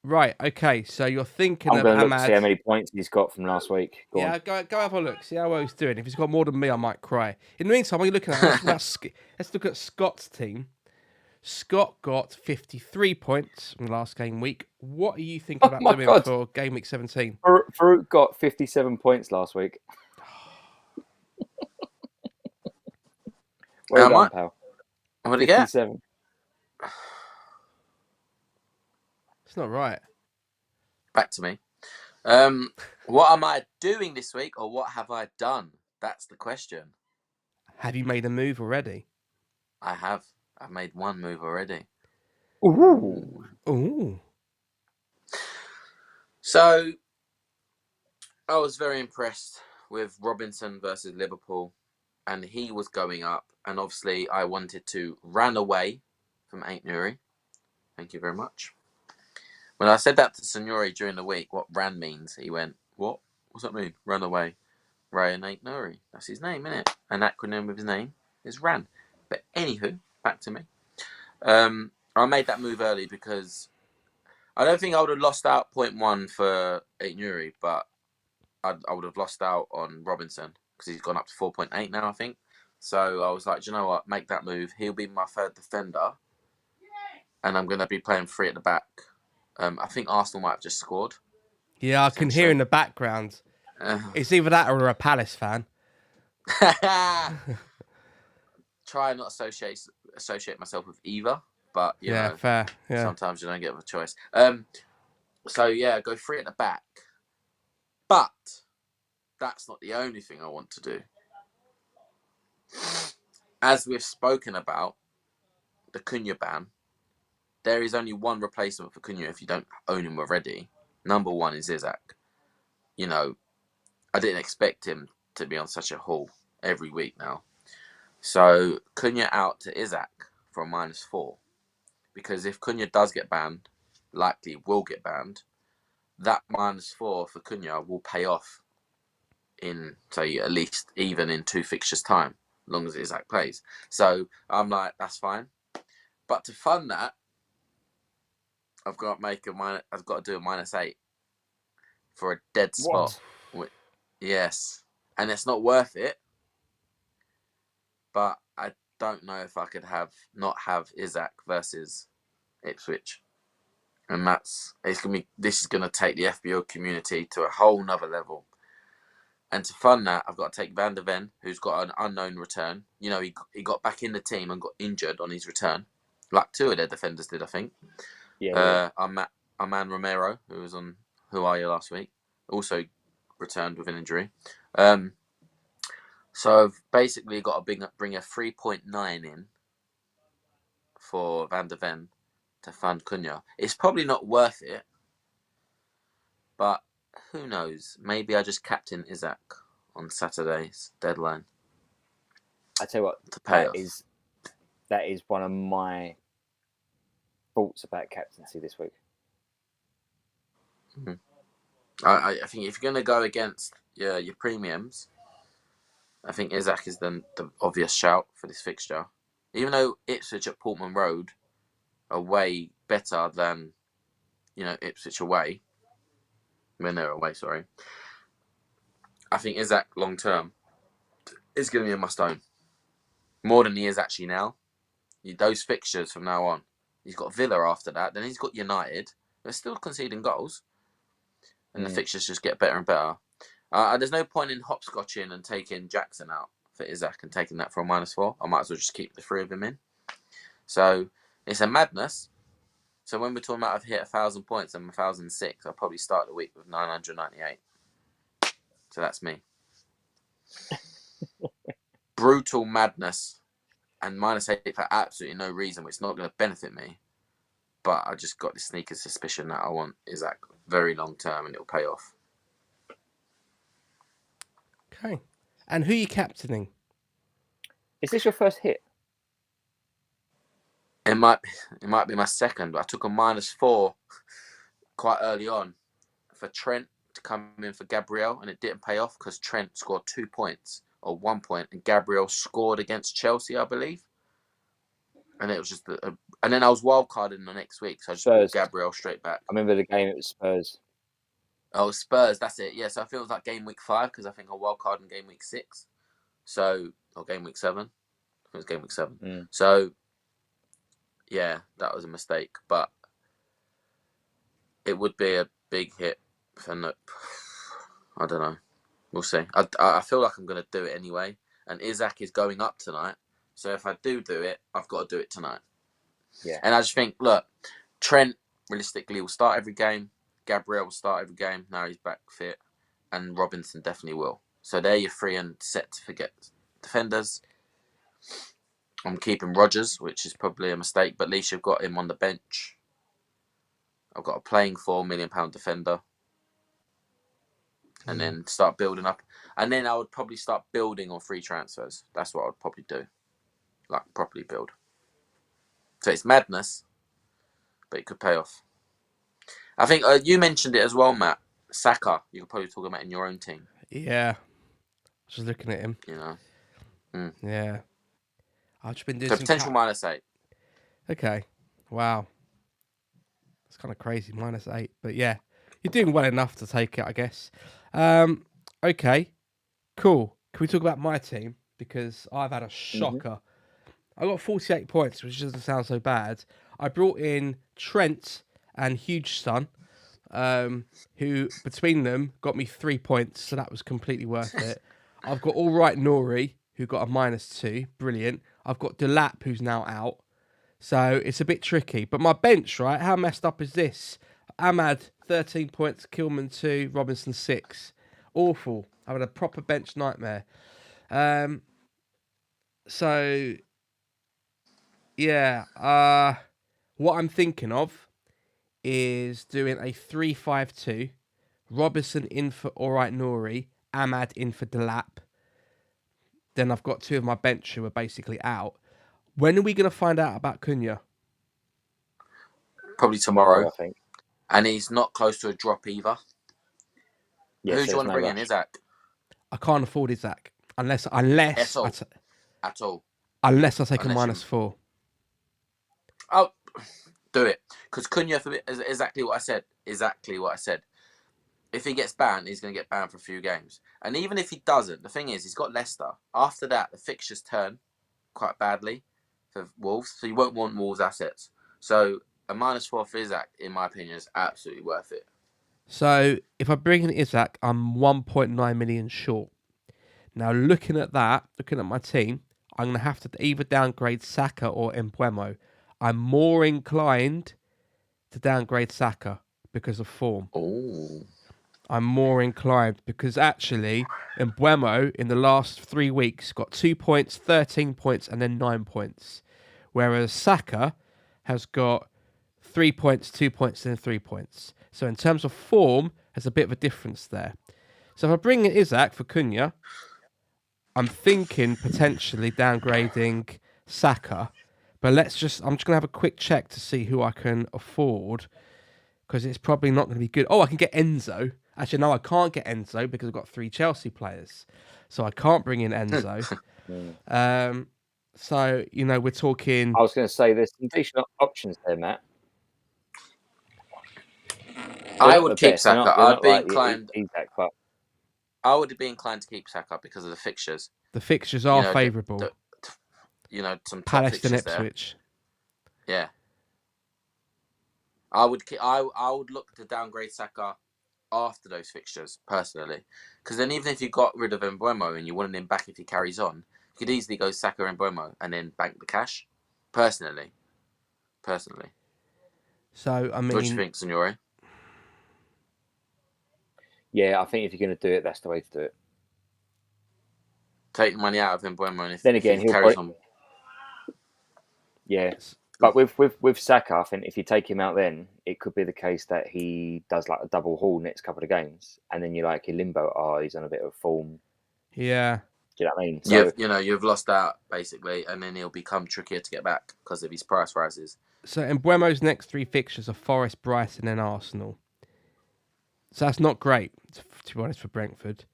Right, okay, so you're thinking I'm of going to look Ahmad. to see how many points he's got from last week. Go on. Go have a look. See how well he's doing. If he's got more than me, I might cry. In the meantime, while you're looking at let's look at Scott's team. Scott got 53 points from the last game week. What are you thinking about doing for Game Week 17? Farouk got 57 points last week. Well done, pal. What did he get? 57. It's not right. Back to me. What am I doing this week, or what have I done? That's the question. Have you made a move already? I have. I've made one move already. Ooh. So, I was very impressed with Robinson versus Liverpool, and he was going up, and obviously I wanted to run away from Signore. Thank you very much. When I said that to Signore during the week, what ran means, he went, what? What's that mean? Run away. Ryan Signore. That's his name, isn't it? An acronym of his name is RAN. But anywho, back to me. I made that move early because I don't think I would have lost out 0.1 for Signore, but I would have lost out on Robinson because he's gone up to 4.8 now, I think. So I was like, do you know what? Make that move. He'll be my third defender, and I'm going to be playing free at the back. I think Arsenal might have just scored. Yeah, I can hear in the background. It's either that or a Palace fan. Try not associate myself with either, but you know, fair. Yeah. Sometimes you don't get a choice. So yeah, go free at the back. But that's not the only thing I want to do. As we've spoken about the Cunha ban, there is only one replacement for Cunha if you don't own him already. Number one is Isaac. You know, I didn't expect him to be on such a haul every week now. So Cunha out to Isaac for a -4. Because if Cunha does get banned, likely will get banned, that -4 for Cunha will pay off in, say, at least even in 2 fixtures time, as long as Isaac plays. So I'm like, that's fine. But to fund that, I've got to do a -8 for a dead spot. What? Yes, and it's not worth it. But I don't know if I could not have Isaac versus Ipswich, and this is gonna take the FBO community to a whole nother level. And to fund that, I've got to take Van der Ven, who's got an unknown return. You know, he got back in the team and got injured on his return, like 2 of their defenders did, I think. Yeah. Our man Romero, who was on Who Are You last week, also returned with an injury. So I've basically got to bring a 3.9 in for Van der Ven to fund Cunha. It's probably not worth it, but who knows? Maybe I just captain Isaac on Saturday's deadline. I tell you what, to pay that is one of my thoughts about captaincy this week. Mm-hmm. I think if you're going to go against your premiums, I think Isaac is the obvious shout for this fixture. Even though Ipswich at Portman Road are way better than, Ipswich away, when they're away, sorry. I think Isaac long term is going to be a must-own. More than he is actually now. Those fixtures from now on. He's got Villa after that. Then he's got United. They're still conceding goals. And the fixtures just get better and better. There's no point in hopscotching and taking Jackson out for Isaac and taking that for a -4. I might as well just keep the 3 of them in. So it's a madness. So when we're talking about I've hit 1,000 points and 1,006, I'll probably start the week with 998. So that's me. Brutal madness. And -8 for absolutely no reason, which is not going to benefit me. But I just got this sneaky suspicion that I want Isaac very long term and it'll pay off. Okay. And who are you captaining? Is this your first hit? It might be my second, but I took a -4 quite early on for Trent to come in for Gabriel, and it didn't pay off because Trent scored 2 points or 1 point, and Gabriel scored against Chelsea, I believe. And it was just, and then I was wildcarding the next week, so I just brought Gabriel straight back. I remember the game; it was Spurs. Oh, Spurs, that's it. Yeah, so I feel it was like game week 5 because I think I wildcarded in game week 6, or game week 7. I think it was game week 7. So yeah, that was a mistake, but it would be a big hit for I don't know. We'll see. I feel like I'm going to do it anyway, and Isaac is going up tonight. So if I do it, I've got to do it tonight. Yeah. And I just think, look, Trent realistically will start every game. Gabriel will start every game. Now he's back fit. And Robinson definitely will. So they're your 3 and set to forget defenders. I'm keeping Rodgers, which is probably a mistake, but at least you've got him on the bench. I've got a playing £4 million defender. And then start building up. And then I would probably start building on free transfers. That's what I would probably do. Like, properly build. So it's madness, but it could pay off. I think you mentioned it as well, Matt. Saka, you could probably talk about in your own team. Yeah. Just looking at him. Yeah. I've just been doing so potential -8. Okay. Wow. It's kind of crazy, -8. But yeah, you're doing well enough to take it, I guess. Okay. Cool. Can we talk about my team? Because I've had a shocker. I got 48 points, which doesn't sound so bad. I brought in Trent and Huge Son, who between them got me 3 points, so that was completely worth it. I've got All Right Nori, who got a -2, brilliant. I've got Delap, who's now out, so it's a bit tricky. But my bench, right? How messed up is this? Ahmad 13 points, Kilman 2, Robinson 6. Awful. I had a proper bench nightmare. So yeah, what I'm thinking of is doing a 3-5-2. Robinson in for All Right Nori, Ahmad in for Delap. Then I've got 2 of my bench who are basically out. When are we going to find out about Cunha? Probably tomorrow. I think. And he's not close to a drop either. Yeah, Who so do you want to there's bring no in, rush. Isaac? I can't afford Isaac unless At all. At all. unless I take a Unless you- -4. Oh, do it. Because Cunha, is exactly what I said. Exactly what I said. If he gets banned, he's going to get banned for a few games. And even if he doesn't, the thing is, he's got Leicester. After that, the fixtures turn quite badly for Wolves. So you won't want Wolves' assets. So a -4 for Isaac, in my opinion, is absolutely worth it. So if I bring in Isaac, I'm 1.9 million short. Now looking at that, looking at my team, I'm going to have to either downgrade Saka or Mbeumo. I'm more inclined to downgrade Saka because of form. Oh. I'm more inclined because actually Mbeumo in the last 3 weeks got 2 points, 13 points, and then 9 points. Whereas Saka has got 3 points, 2 points, and 3 points. So in terms of form, there's a bit of a difference there. So if I bring in Isaac for Cunha, I'm thinking potentially downgrading Saka. But I'm just going to have a quick check to see who I can afford, because it's probably not going to be good. Oh, I can get Enzo. Actually, no, I can't get Enzo because I've got 3 Chelsea players. So I can't bring in Enzo. So, we're talking... I was going to say there's some decent options there, Matt. I would keep Saka. They're I'd not be like inclined. Isaac, but I would be inclined to keep Saka because of the fixtures. The fixtures are favourable. Some top Palace fixtures and Ipswich. There. Yeah. I would look to downgrade Saka after those fixtures, personally. Because then even if you got rid of Mbeumo and you wanted him back if he carries on, you could easily go Saka and Mbeumo and then bank the cash. Personally. So, I mean... What do you think, Signore? yeah, I think if you're going to do it, that's the way to do it. Take the money out of Mbeumo, and Then again, if he carries on. Yeah, but with Saka, I think if you take him out, then it could be the case that he does like a double haul next couple of games, and then you're like in limbo. Oh, he's on a bit of form. Yeah. Do you know what I mean? So, you've lost out basically, and then he'll become trickier to get back because of his price rises. So Mbeumo's next 3 fixtures are Forest, Brighton, and Arsenal. So that's not great, to be honest, for Brentford.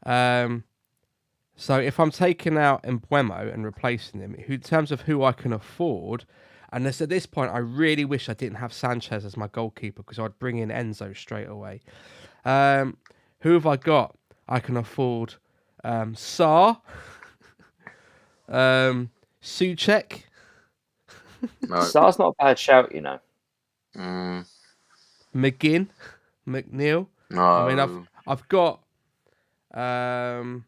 So if I'm taking out Mbeumo and replacing him, in terms of who I can afford, and at this point, I really wish I didn't have Sanchez as my goalkeeper because I'd bring in Enzo straight away. Who have I got? I can afford Sarr, Souček. No. Sarr's not a bad shout, McGinn, McNeil. No. I mean, I've got 5.7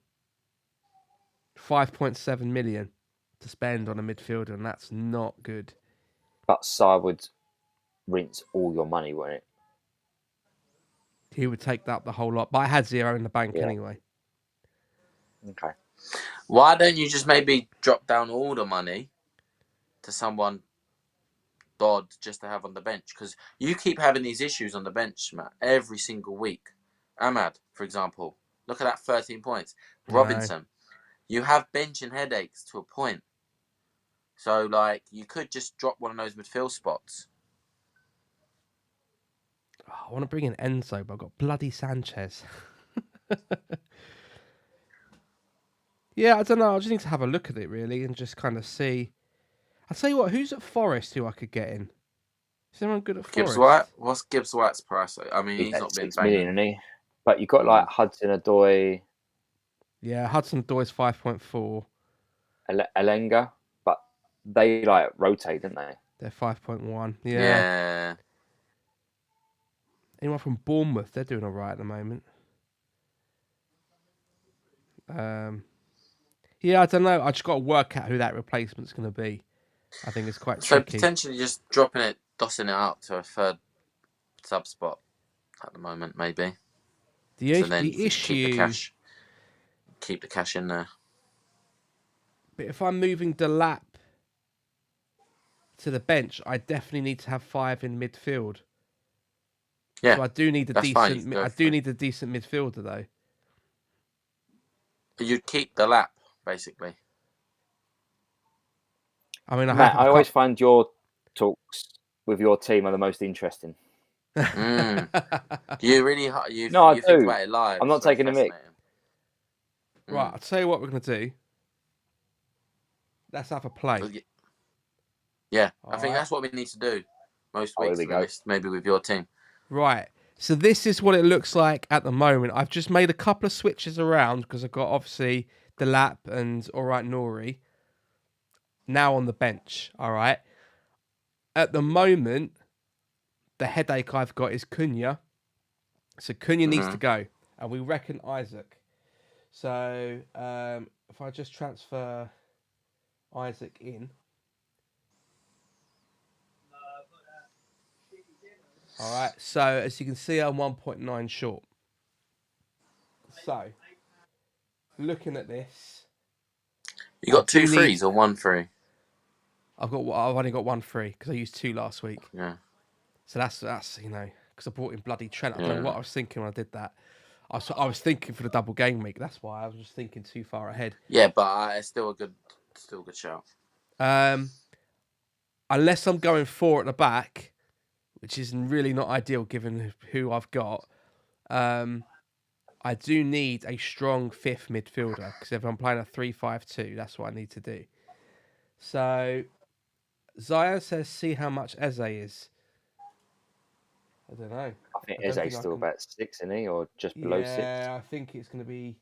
million to spend on a midfielder, and that's not good. But Sarr would rinse all your money, wouldn't it? He would take that the whole lot, but I had 0 in the bank anyway. Okay. Why don't you just maybe drop down all the money to someone Dodd just to have on the bench? Because you keep having these issues on the bench, Matt, every single week. Ahmad, for example, look at that 13 points. Robinson, you have benching headaches to a point. So, you could just drop one of those midfield spots. Oh, I want to bring in Enzo, but I've got bloody Sanchez. Yeah, I don't know. I just need to have a look at it, really, and just kind of see. I'll tell you what, who's at Forest who I could get in? Is anyone good at Forest? Gibbs White? What's Gibbs White's price? I mean, he's not been 6 million, banging. isn't he? But you've got Hudson-Odoi. Yeah, Hudson-Odoi's 5.4. Alenga, but they rotate, don't they? They're 5.1. Yeah. Anyone from Bournemouth? They're doing all right at the moment. Yeah, I don't know. I just got to work out who that replacement's going to be. I think it's quite tricky. So potentially just dossing it out to a third sub spot at the moment, maybe. The issue... Keep the cash in there. But if I'm moving Delap to the bench, I definitely need to have 5 in midfield. Yeah, so I do need a decent. I do need a decent midfielder though. You'd keep the lap basically. I mean, Matt, I always find your talks with your team are the most interesting. You really you No, I think do. about it live. I'm not It's so taking the mick. fascinating. Right, I'll tell you what we're going to do. Let's have a play. Yeah, I All think right. that's what we need to do most Oh, here weeks, we to be go. honest. Maybe with your team. Right. So this is what it looks like at the moment. I've just made a couple of switches around because I've got obviously the Lap and All Right Nori now on the bench. All right. At the moment, the headache I've got is Cunha. So Cunha needs to go, and we reckon Isaac. So if I just transfer Isaac in. All right. So as you can see, I'm 1.9 short. So looking at this, You got I do 2 frees or 1 free? I've only got 1 free because I used 2 last week. Yeah. So that's because I brought in bloody Trent. I don't Yeah. know what I was thinking when I did that. I was thinking for the double game week. That's why I was just thinking too far ahead. Yeah, but it's still a good shout. Unless I'm going 4 at the back, which is really not ideal given who I've got. I do need a strong 5th midfielder because if I'm playing a 3-5-2, that's what I need to do. So Zion says, see how much Eze is. I don't know. I think Eze's still about 6, isn't he? Or just below 6? Yeah, I think it's going to be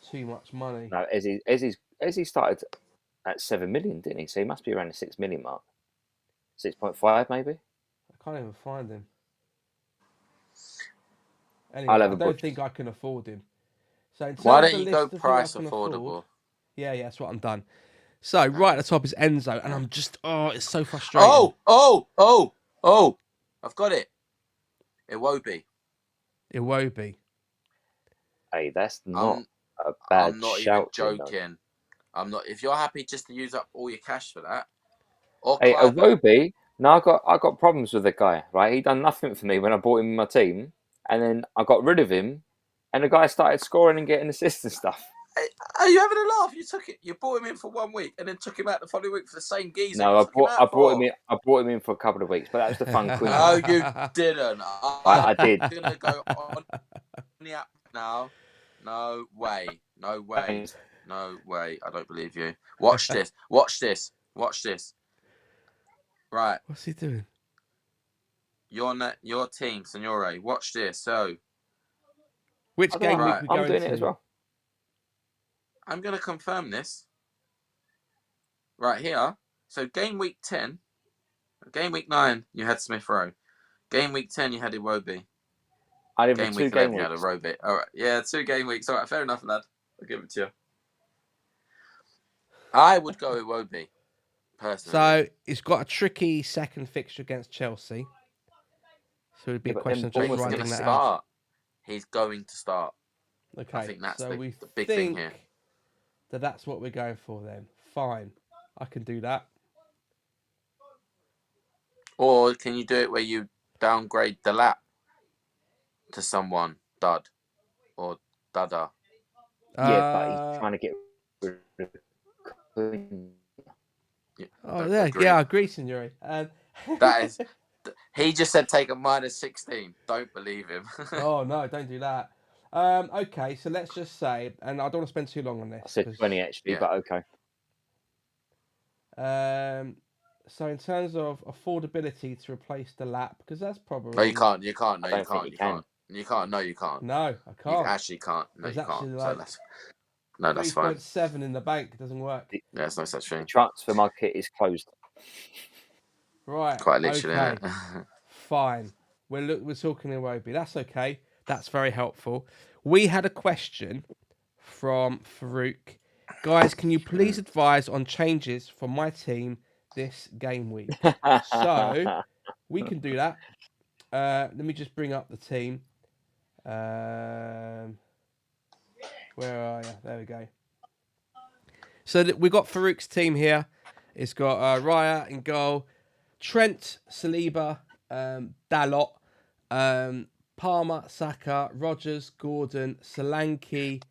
too much money. No, Eze started at 7 million, didn't he? So he must be around the 6 million mark. 6.5 maybe? I can't even find him. I'll Anyway, have I a don't butcher. think I can afford him. So in terms Why of don't the you go list of who price I can affordable? afford, yeah, that's what I'm done. So right at the top is Enzo, and I'm just it's so frustrating. Oh! I've got it. Iwobi. Hey, that's not a bad I'm not shout. even joking. I'm not. If you're happy just to use up all your cash for that, or Hey, Clive, Iwobi. No, I got problems with the guy. Right, he done nothing for me when I bought him in my team, and then I got rid of him, and the guy started scoring and getting assists and stuff. Are you having a laugh? You bought him in for 1 week and then took him out the following week for the same geezer. No, I brought him in. in. I brought him in for a couple of weeks, but that was the fun queen. No, you didn't. I did. I'm gonna go on the app now. No way. I don't believe you. Watch this. Right, What's he doing? your team, Signore. Watch this. So, Which game week we I'm going doing to? it as well. I'm gonna confirm this right here. So, game week 10, game week 9, you had Smith Rowe. Game week 10, you had Iwobi. I did Game for 2 week game 11, you had a weeks. Robe. All right, yeah, 2 game weeks. All right, fair enough, lad. I'll give it to you. I would go Iwobi, personally. So he's got a tricky second fixture against Chelsea. So it'd be a but question then of just He's Bournemouth writing going to that start. out. He's going to start. Okay, I think that's so we the big thing here. that's what we're going for then. Fine, I can do that. Or can you do it where you downgrade the lap to someone, Dud or Dada? Yeah, but he's trying to get rid of Cunha. I agree, Signore. That is, he just said take a minus 16. Don't believe him. Oh no, don't do that. Okay, so let's just say, and I don't want to spend too long on this. I said 20 actually, but okay. So in terms of affordability to replace the lap, because that's probably No, you can't. No, You can't. No, you can't. No, I can't. You actually can't. No, There's you can't. actually So that's fine. 3.7 in the bank. It doesn't work. Yeah, there's no such The thing. transfer market is closed. Right. Quite literally. Okay. Innit? Fine. We're talking Iwobi. That's okay. That's very helpful. We had a question from Farouk. Guys, can you please advise on changes for my team this game week? So we can do that. Let me just bring up the team. Where are you? There we go. So we got Farouk's team here. It's got Raya in goal, Trent, Saliba, Dalot, Palmer, Saka, Rogers, Gordon, Solanke,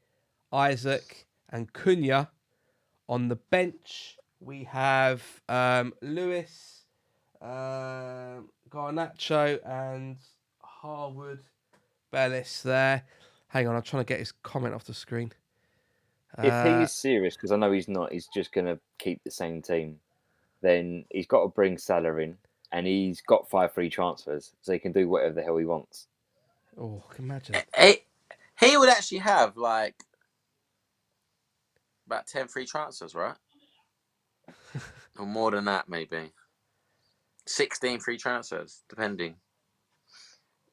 Isaac, and Cunha. On the bench, we have Lewis, Garnacho and Harwood Bellis there. Hang on, I'm trying to get his comment off the screen. If he's serious, because I know he's not, he's just going to keep the same team, then he's got to bring Salah in, and he's got 5 free transfers, so he can do whatever the hell he wants. Oh, I can imagine. He would actually have like about 10 free transfers, right? Or more than that, maybe. 16 free transfers, depending.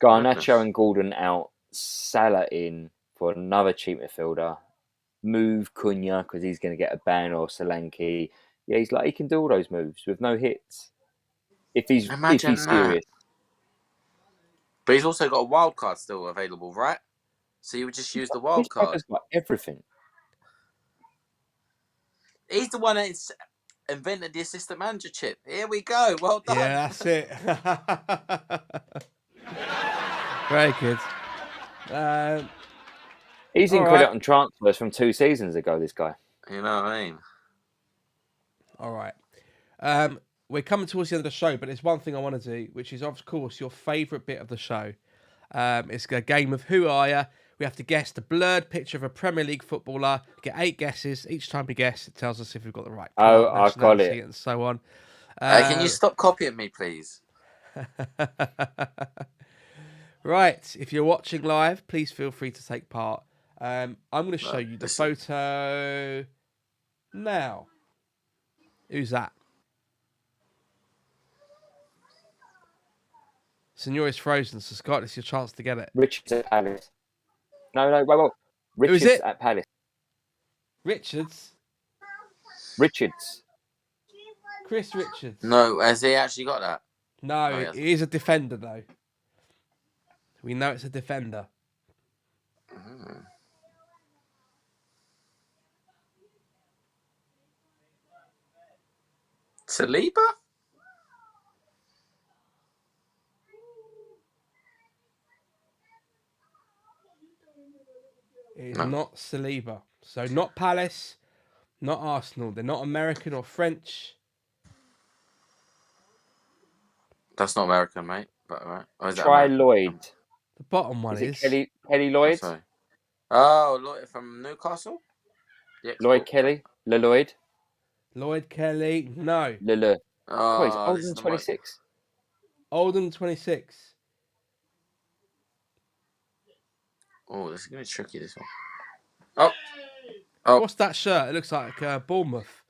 Garnacho and Gordon out, Salah in for another cheap midfielder. Move Cunha because he's going to get a ban, or Solanke. Yeah, he can do all those moves with no hits. If he's serious. But he's also got a wild card still available, right? So you would just use the wild card. He's got everything. He's the one that's invented the assistant manager chip. Here we go. Well done. Yeah, that's it. Very good. He's in credit on transfers from 2 seasons ago, this guy. You know what I mean? All right. We're coming towards the end of the show, but there's one thing I want to do, which is, of course, your favourite bit of the show. It's a game of Who Are Ya? We have to guess the blurred picture of a Premier League footballer. Get 8 guesses. Each time we guess, it tells us if we've got the right colour, I got it. and so on. Can you stop copying me, please? Right. If you're watching live, please feel free to take part. I'm going to show you the photo now. Who's that? Signore's frozen, so Scott, it's your chance to get it. Richards at Palace. No, wait. Richards Who's it? at Palace. Richards? Chris Richards. No, has he actually got that? No, he is a defender, though. We know it's a defender. Saliba? It is not Saliba. So not Palace, not Arsenal. They're not American or French. That's not American, mate. But all right. Or is that Try American? Lloyd. The bottom one is. It Kelly Lloyd? Oh, Lloyd from Newcastle? Lloyd Kelly? Lloyd? Lloyd Kelly? No. Oh, he's older than 26. Older than 26. Oh, this is going to be tricky, this one. Oh. What's that shirt? It looks like Bournemouth.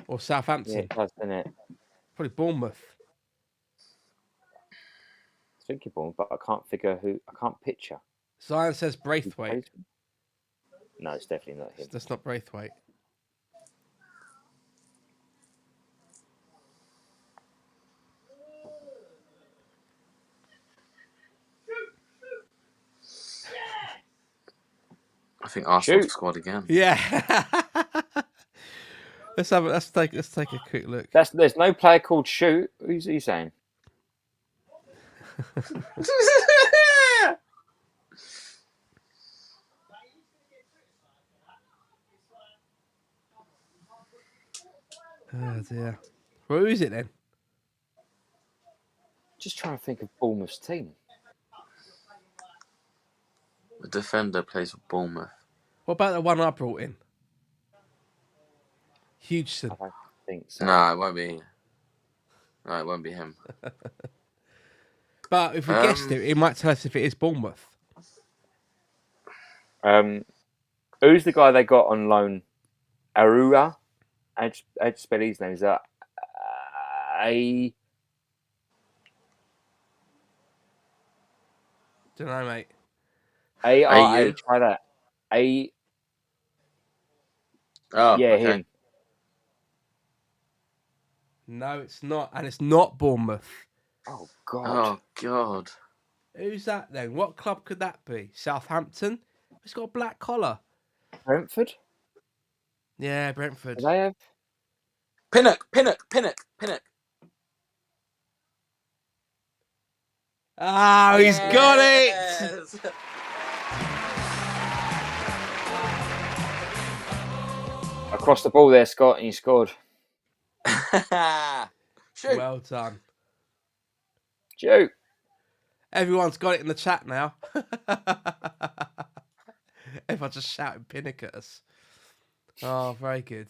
Or Southampton. Yeah, it does, doesn't it? Probably Bournemouth. I think you're Bournemouth, but I can't figure who. I can't picture. Zion says Braithwaite. No, it's definitely not him. That's not Braithwaite. I think Arsenal scored again. Yeah. Let's take a quick look. There's no player called Shoot. Who's he saying? Oh dear. Well, who is it then? Just trying to think of Bournemouth's team. The defender plays for Bournemouth. What about the one I brought in? Hugeson. I don't think so. No, it won't be. No, it won't be him. But if we guessed it might tell us if it is Bournemouth. Who's the guy they got on loan? Arua? How'd you spell his name? Is that Don't know, mate. A-R-A, try that. A. Oh, yeah, okay. him. No, it's not. And it's not Bournemouth. Oh, God. Oh, God. Who's that then? What club could that be? Southampton? It's got a black collar. Brentford? Yeah, Brentford. Do they have? Pinnock. Oh, he's got it! Across the ball there, Scott, and you scored. Shoot. Well done. Joe. Everyone's got it in the chat now. Everyone's just shouting Pinnock at us. Oh, very good.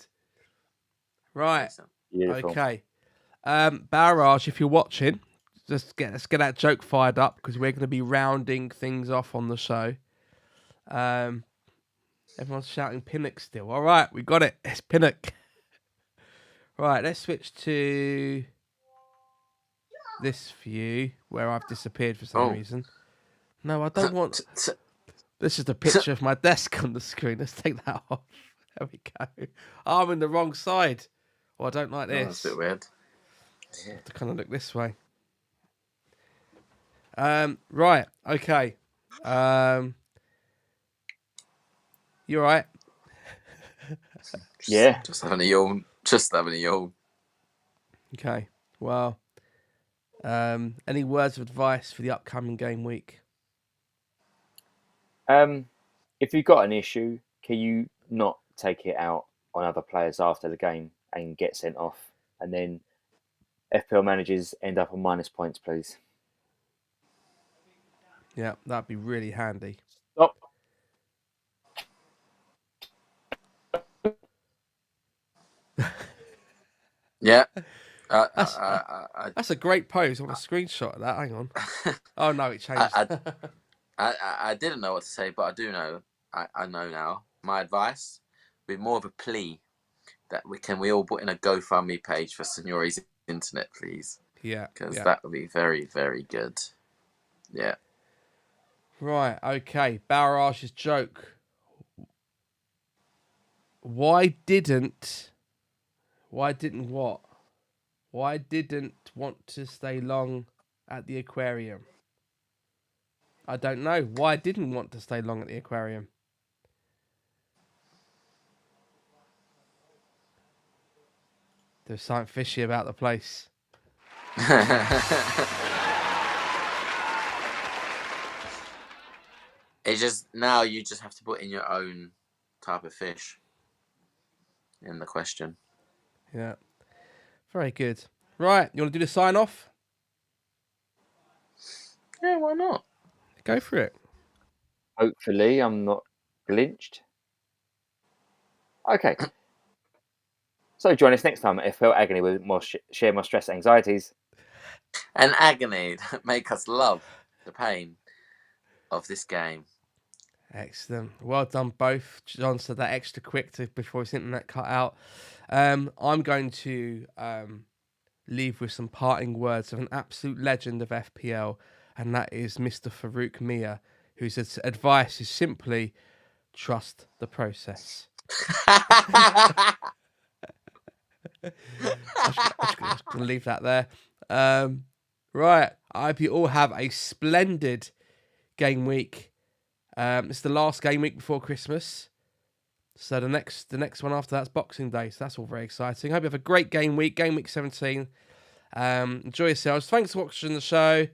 Right. Decent. Beautiful. Okay. Barrage, if you're watching, let's get that joke fired up because we're going to be rounding things off on the show. Everyone's shouting Pinnock still. All right, we got it. It's Pinnock. Right, let's switch to this view where I've disappeared for some reason. No, I don't want. This is the picture of my desk on the screen. Let's take that off. There we go. Oh, I'm in the wrong side. Oh, I don't like Oh, this. that's a bit weird. I have to kind of look this way. Right. Okay. You all right? Yeah. Just having a yawn. Just having a yawn. Okay. Well, any words of advice for the upcoming game week? If you've got an issue, can you not take it out on other players after the game and get sent off? And then FPL managers end up on minus points, please. Yeah, that'd be really handy. Stop. Yeah. That's a great pose. I want a screenshot of that. Hang on. Oh, no, it changed. I didn't know what to say, but I do know. I know now. My advice would be more of a plea that we all put in a GoFundMe page for Signore's internet, please. Yeah. Because that would be very, very good. Yeah. Right, okay. Barrage's joke. Why didn't what? Why didn't want to stay long at the aquarium? I don't know. Why didn't want to stay long at the aquarium? There's something fishy about the place. It's just now you just have to put in your own type of fish in the question. Yeah. Very good. Right, you want to do the sign off? Yeah, why not? Go for it. Hopefully, I'm not glitched. Okay. So join us next time at FPL Agony with more share more stress, anxieties, and agony that make us love the pain of this game. Excellent. Well done, both. John said that extra quick before his internet cut out. I'm going to leave with some parting words of an absolute legend of FPL, and that is Mr. Farouk Mia, who says advice is simply trust the process. I'm just going to leave that there. Right. I hope you all have a splendid game week. It's the last game week before Christmas. So the next one after that's Boxing Day. So that's all very exciting. Hope you have a great game week. Game week 17. Enjoy yourselves. Thanks for watching the show.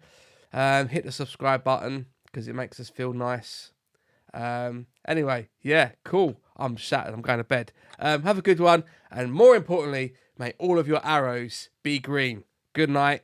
Hit the subscribe button because it makes us feel nice. Anyway, yeah, cool. I'm shattered. I'm going to bed. Have a good one. And more importantly, may all of your arrows be green. Good night.